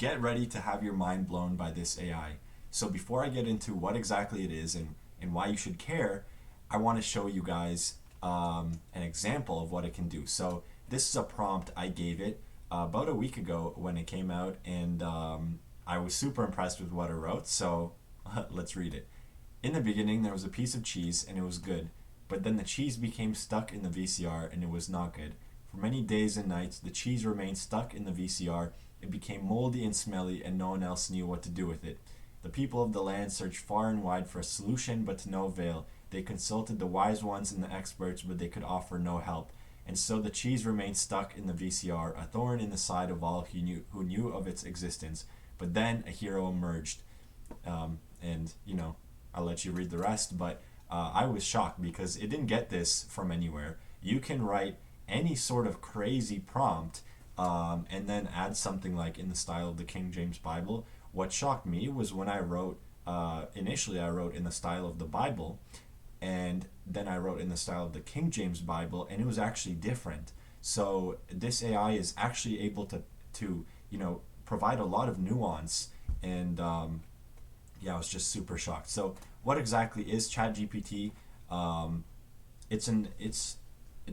get ready to have your mind blown by this AI. So before I get into what exactly it is and why you should care, I want to show you guys an example of what it can do. So this is a prompt I gave it about a week ago when it came out, and I was super impressed with what it wrote. So let's read it. In the beginning, there was a piece of cheese and it was good, but then the cheese became stuck in the VCR and it was not good. For many days and nights, the cheese remained stuck in the VCR. It became moldy and smelly, and no one else knew what to do with it. The people of the land searched far and wide for a solution, but to no avail. They consulted the wise ones and the experts, but they could offer no help. And so the cheese remained stuck in the VCR, a thorn in the side of all who knew of its existence. But then a hero emerged. And, I'll let you read the rest, but I was shocked because it didn't get this from anywhere. You can write any sort of crazy prompt and then add something like in the style of the King James Bible. What shocked me was when I wrote, initially I wrote in the style of the Bible, and then I wrote in the style of the King James Bible, and it was actually different. So this AI is actually able to provide a lot of nuance, and I was just super shocked. So what exactly is ChatGPT? It's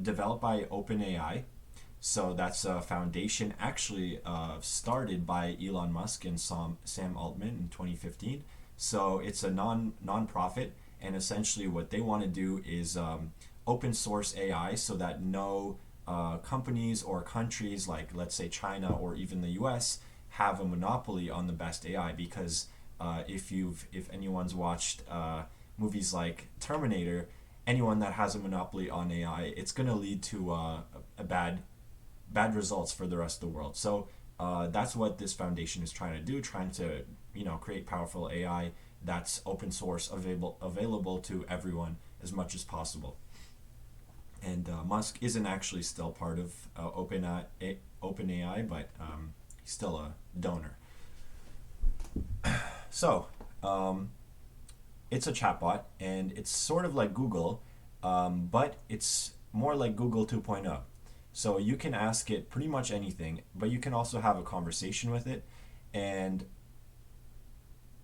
developed by OpenAI. So that's a foundation actually started by Elon Musk and Sam Altman in 2015. So it's a non-profit, and essentially what they want to do is open source AI so that no companies or countries like, let's say, China or even the US have a monopoly on the best AI, because if anyone's watched movies like Terminator, anyone that has a monopoly on AI, it's going to lead to a bad results for the rest of the world. So that's what this foundation is trying to do, trying to create powerful AI that's open source, available to everyone as much as possible. And Musk isn't actually still part of OpenAI, but he's still a donor. So it's a chatbot, and it's sort of like Google, but it's more like Google 2.0. So you can ask it pretty much anything, but you can also have a conversation with it. And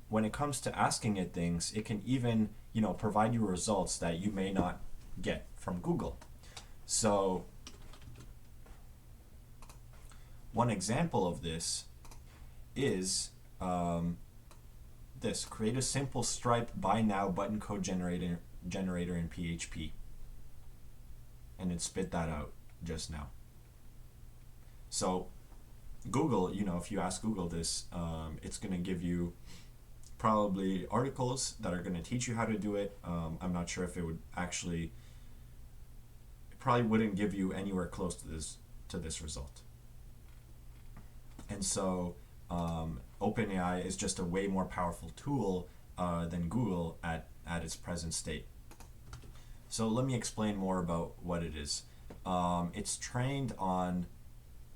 when it comes to asking it things, it can even, provide you results that you may not get from Google. So one example of this is this: create a simple Stripe buy now button code generator in PHP. And it spit that out just now. So Google, if you ask Google this, it's going to give you probably articles that are going to teach you how to do it. I'm not sure if it would actually, it probably wouldn't give you anywhere close to this result. And so OpenAI is just a way more powerful tool than Google at its present state. So let me explain more about what it is. It's trained on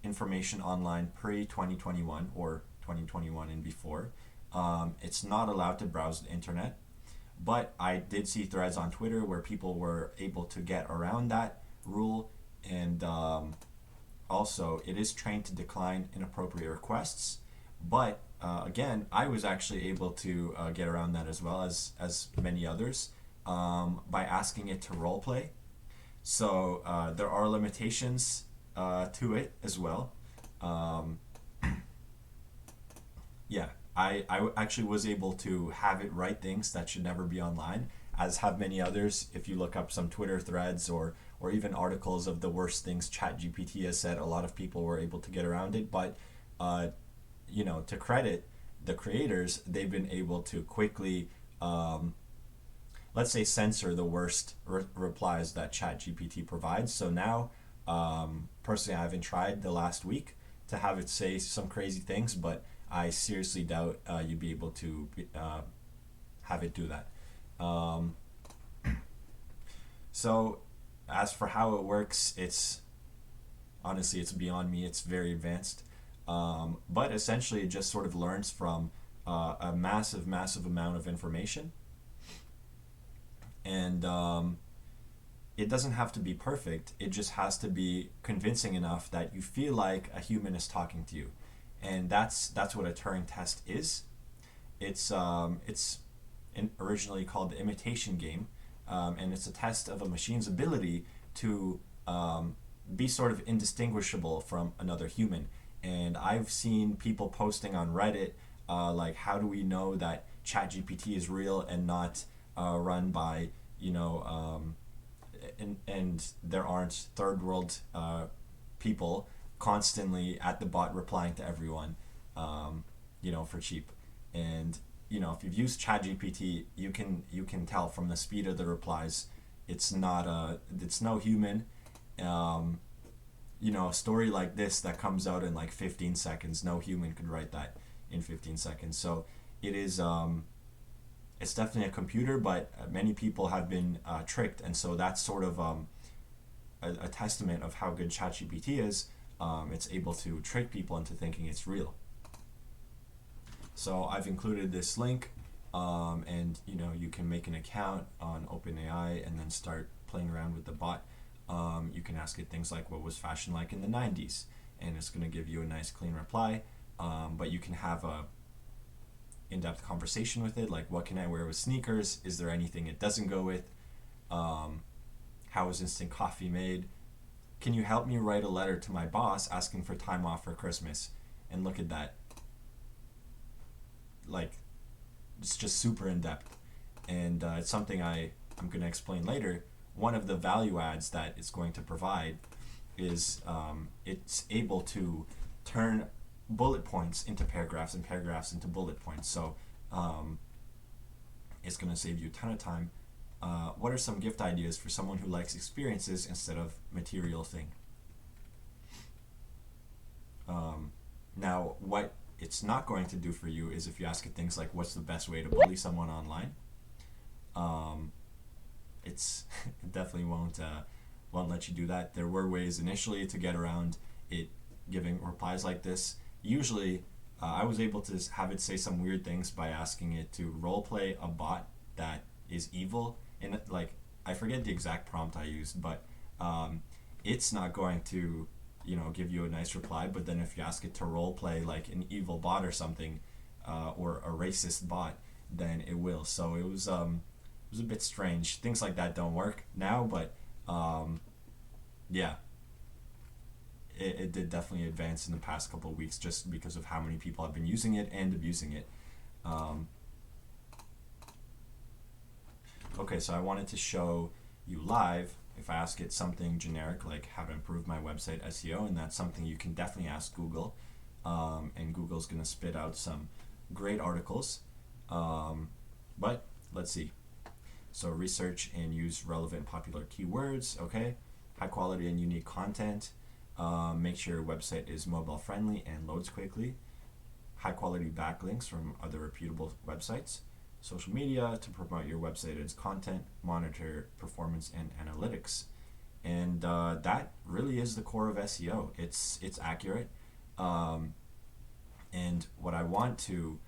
information online pre-2021 or 2021 and before. It's not allowed to browse the internet, but I did see threads on Twitter where people were able to get around that rule, and also it is trained to decline inappropriate requests. But again, I was actually able to get around that as well as many others by asking it to role play. So there are limitations to it as well. I actually was able to have it write things that should never be online, as have many others. If you look up some Twitter threads or even articles of the worst things ChatGPT has said, a lot of people were able to get around it. But to credit the creators, they've been able to quickly, let's say, censor the worst replies that ChatGPT provides. So now, personally, I haven't tried the last week to have it say some crazy things, but I seriously doubt you'd be able to have it do that. So as for how it works, it's beyond me. It's very advanced. But essentially it just sort of learns from a massive amount of information. And it doesn't have to be perfect. It just has to be convincing enough that you feel like a human is talking to you. and that's what a Turing test is. It's originally called the imitation game, and it's a test of a machine's ability to be sort of indistinguishable from another human. And I've seen people posting on Reddit, like, how do we know that ChatGPT is real and not run by, and there aren't third world people constantly at the bot replying to everyone, for cheap. And if you've used ChatGPT, you can tell from the speed of the replies, it's no human. A story like this that comes out in like 15 seconds, no human could write that in 15 seconds. So it is, it's definitely a computer, but many people have been tricked, and so that's sort of a testament of how good ChatGPT is. It's able to trick people into thinking it's real. So I've included this link, and you can make an account on OpenAI and then start playing around with the bot. You can ask it things like, what was fashion like in the 90s? And it's going to give you a nice clean reply. But you can have a in-depth conversation with it, like, what can I wear with sneakers? Is there anything it doesn't go with? How is instant coffee made? Can you help me write a letter to my boss asking for time off for Christmas? And look at that. Like, it's just super in-depth. And it's something I'm going to explain later. One of the value adds that it's going to provide is it's able to turn bullet points into paragraphs and paragraphs into bullet points. So it's going to save you a ton of time. What are some gift ideas for someone who likes experiences instead of material thing? Now, what it's not going to do for you is if you ask it things like, what's the best way to bully someone online? It definitely won't let you do that. There were ways initially to get around it giving replies like this. Usually, I was able to have it say some weird things by asking it to roleplay a bot that is evil. And I forget the exact prompt I used, but it's not going to, give you a nice reply. But then if you ask it to roleplay like an evil bot or something, or a racist bot, then it will. So it was a bit strange. Things like that don't work now, but yeah. It did definitely advance in the past couple of weeks just because of how many people have been using it and abusing it. Okay, so I wanted to show you live if I ask it something generic like how to improve my website SEO, and that's something you can definitely ask Google, and Google's going to spit out some great articles. But let's see. So research and use relevant popular keywords, okay? High quality and unique content. Make sure your website is mobile friendly and loads quickly. High quality backlinks from other reputable websites. Social media to promote your website and its content. Monitor performance and analytics. And that really is the core of SEO. It's accurate. And what I want to,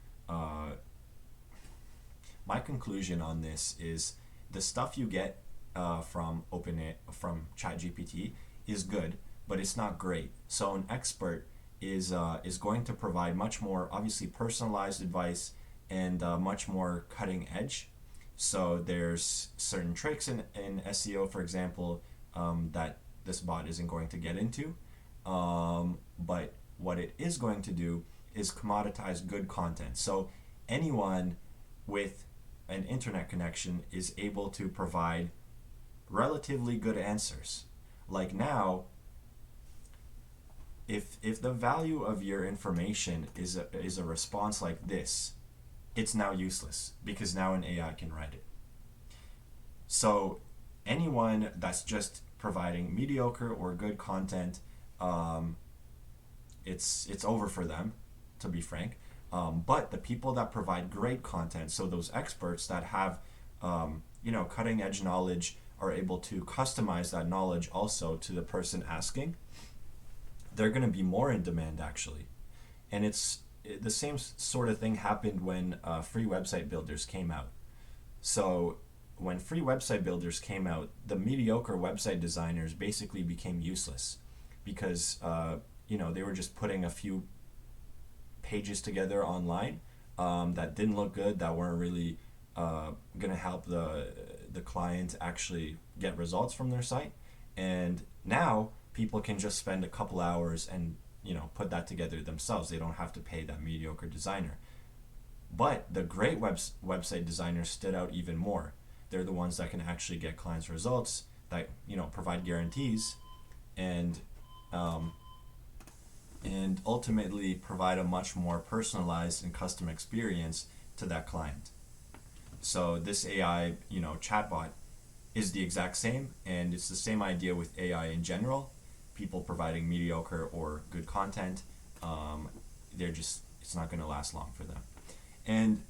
my conclusion on this is the stuff you get from ChatGPT is good, but it's not great. So an expert is going to provide much more obviously personalized advice and much more cutting edge. So there's certain tricks in SEO, for example, that this bot isn't going to get into. But what it is going to do is commoditize good content. So anyone with an internet connection is able to provide relatively good answers. Like now, if the value of your information is a response like this, it's now useless because now an AI can write it. So anyone that's just providing mediocre or good content, it's over for them, to be frank. But the people that provide great content, so those experts that have cutting edge knowledge, are able to customize that knowledge also to the person asking, they're going to be more in demand actually. And it's the same sort of thing happened when free website builders came out. So when free website builders came out, the mediocre website designers basically became useless because they were just putting a few pages together online that didn't look good, that weren't really gonna help the client actually get results from their site. And now people can just spend a couple hours and put that together themselves. They don't have to pay that mediocre designer. But the great website designers stood out even more. They're the ones that can actually get clients results, that provide guarantees, and um, and ultimately provide a much more personalized and custom experience to that client. So this AI, chatbot is the exact same, and it's the same idea with AI in general. People providing mediocre or good content, it's not going to last long for them. And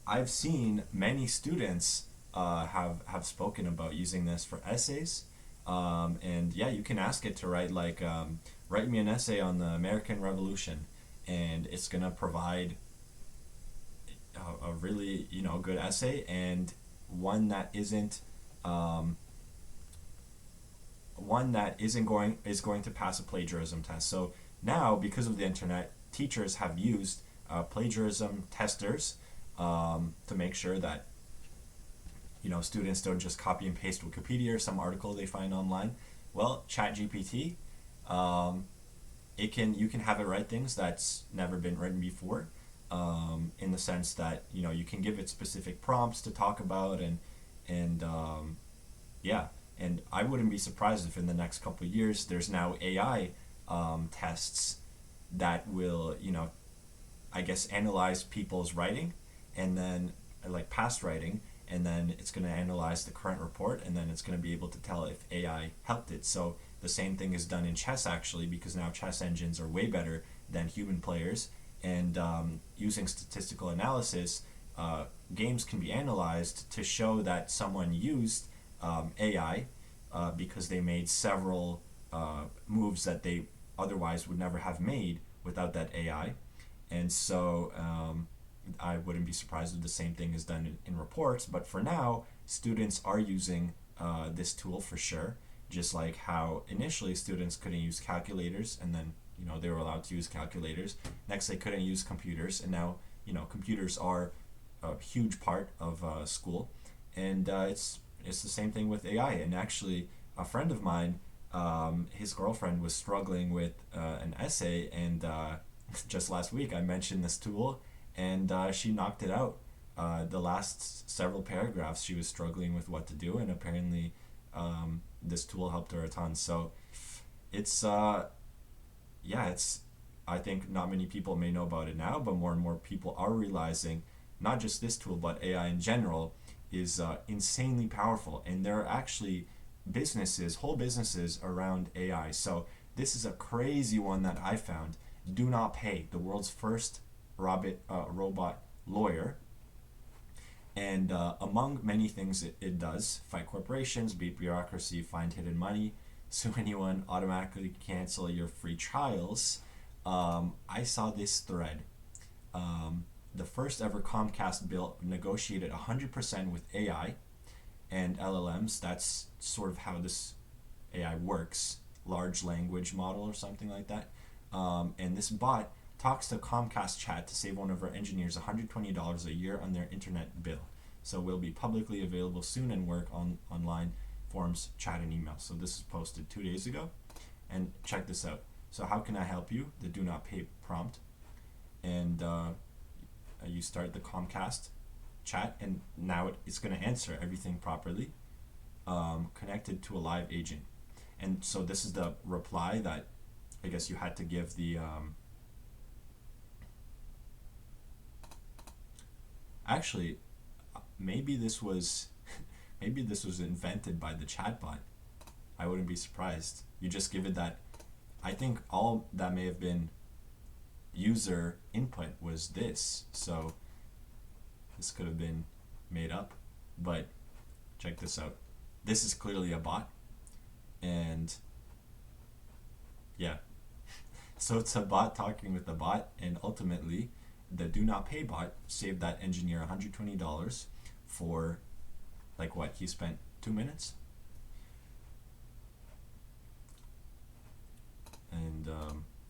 I've seen many students have spoken about using this for essays. And yeah, you can ask it to write me an essay on the American Revolution, and it's gonna provide a really good essay, and one that isn't um, one that isn't going is going to pass a plagiarism test. So now, because of the internet, teachers have used plagiarism testers to make sure that students don't just copy and paste Wikipedia or some article they find online. Well, ChatGPT, you can have it write things that's never been written before, in the sense that you can give it specific prompts to talk about, and yeah, and I wouldn't be surprised if in the next couple of years there's now AI tests that will I guess analyze people's writing, and then like past writing, and then it's going to analyze the current report, and then it's going to be able to tell if AI helped it. So the same thing is done in chess, actually, because now chess engines are way better than human players, and using statistical analysis, games can be analyzed to show that someone used AI because they made several moves that they otherwise would never have made without that AI. And so I wouldn't be surprised if the same thing is done in reports. But for now, students are using this tool for sure. Just like how initially students couldn't use calculators, and then they were allowed to use calculators. Next, they couldn't use computers, and now computers are a huge part of school. And it's the same thing with AI. And actually, a friend of mine, his girlfriend was struggling with an essay, and just last week I mentioned this tool, and she knocked it out. The last several paragraphs, she was struggling with what to do, and apparently this tool helped her a ton. So it's I think not many people may know about it now, but more and more people are realizing not just this tool, but AI in general is insanely powerful, and there are actually whole businesses around AI. So this is a crazy one that I found. Do Not Pay, the world's first robot lawyer. And among many things it does, fight corporations, beat bureaucracy, find hidden money, sue anyone, automatically cancel your free trials. I saw this thread. The first ever Comcast bill negotiated 100% with AI and LLMs. That's sort of how this AI works, large language model or something like that. And this bot talks to Comcast chat to save one of our engineers $120 a year on their internet bill. So will be publicly available soon and work on online forums, chat, and email. So this is posted 2 days ago. And check this out. So how can I help you? The do not pay prompt. And you start the Comcast chat, and now it's going to answer everything properly, connected to a live agent. And so this is the reply that I guess you had to give the actually maybe this was maybe this was invented by the chatbot. I wouldn't be surprised. You just give it that. I think all that may have been user input was this, so this could have been made up. But check this out. This is clearly a bot, and yeah. So it's a bot talking with the bot, and ultimately the do not pay bot saved that engineer $120 for like what he spent 2 minutes. And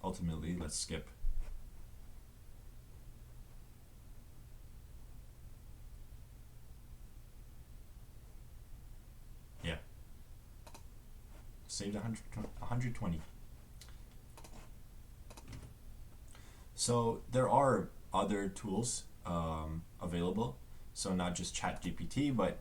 ultimately, let's skip. saved 120. So there are other tools available. So not just ChatGPT, but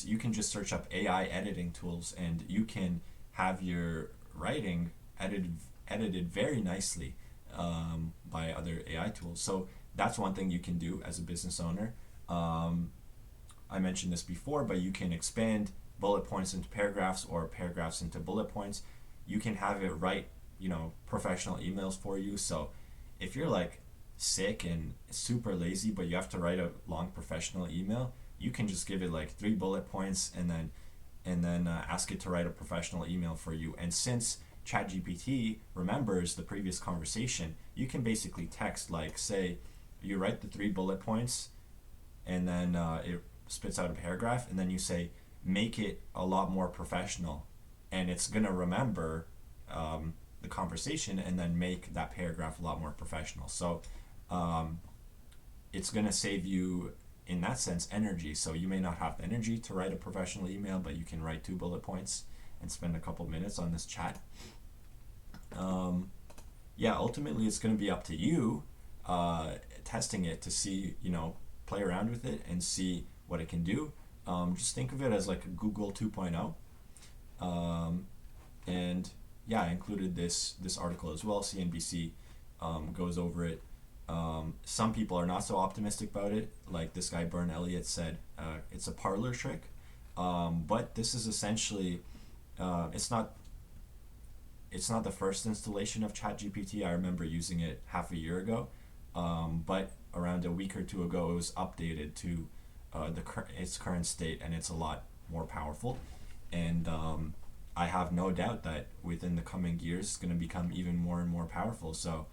you can just search up AI editing tools, and you can have your writing edited very nicely by other AI tools. So that's one thing you can do as a business owner. I mentioned this before, but you can expand bullet points into paragraphs or paragraphs into bullet points. You can have it write, professional emails for you. So if you're like sick and super lazy, but you have to write a long professional email, you can just give it like 3 bullet points and then ask it to write a professional email for you. And since ChatGPT remembers the previous conversation, you can basically text, like, say you write the 3 bullet points, and then it spits out a paragraph, and then you say, make it a lot more professional, and it's gonna remember the conversation and then make that paragraph a lot more professional. So it's gonna save you, in that sense, energy. So you may not have the energy to write a professional email, but you can write 2 bullet points and spend a couple minutes on this chat. Ultimately it's going to be up to you testing it to see, play around with it and see what it can do. Just think of it as like a Google 2.0. And yeah, I included this article as well. CNBC goes over it. Some people are not so optimistic about it. Like this guy Bern Elliott said, it's a parlor trick. But this is essentially, it's not the first installation of ChatGPT. I remember using it half a year ago, but around a week or 2 ago, it was updated to its current state, and it's a lot more powerful. And I have no doubt that within the coming years, it's going to become even more and more powerful. So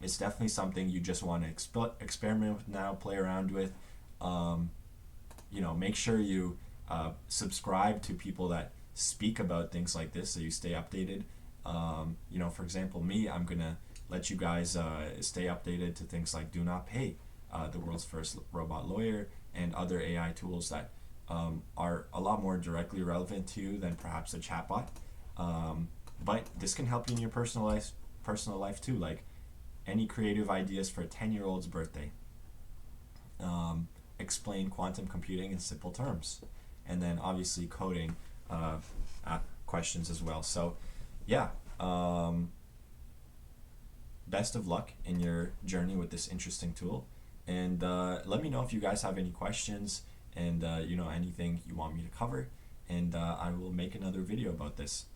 it's definitely something you just want to experiment with now, play around with. Make sure you subscribe to people that speak about things like this so you stay updated. For example, me, I'm gonna let you guys stay updated to things like Do Not Pay, the world's first robot lawyer, and other AI tools that are a lot more directly relevant to you than perhaps a chatbot. But this can help you in your personal life too, like any creative ideas for a 10-year-old's birthday. Explain quantum computing in simple terms, and then obviously coding questions as well. So yeah, best of luck in your journey with this interesting tool, and let me know if you guys have any questions and anything you want me to cover, and I will make another video about this.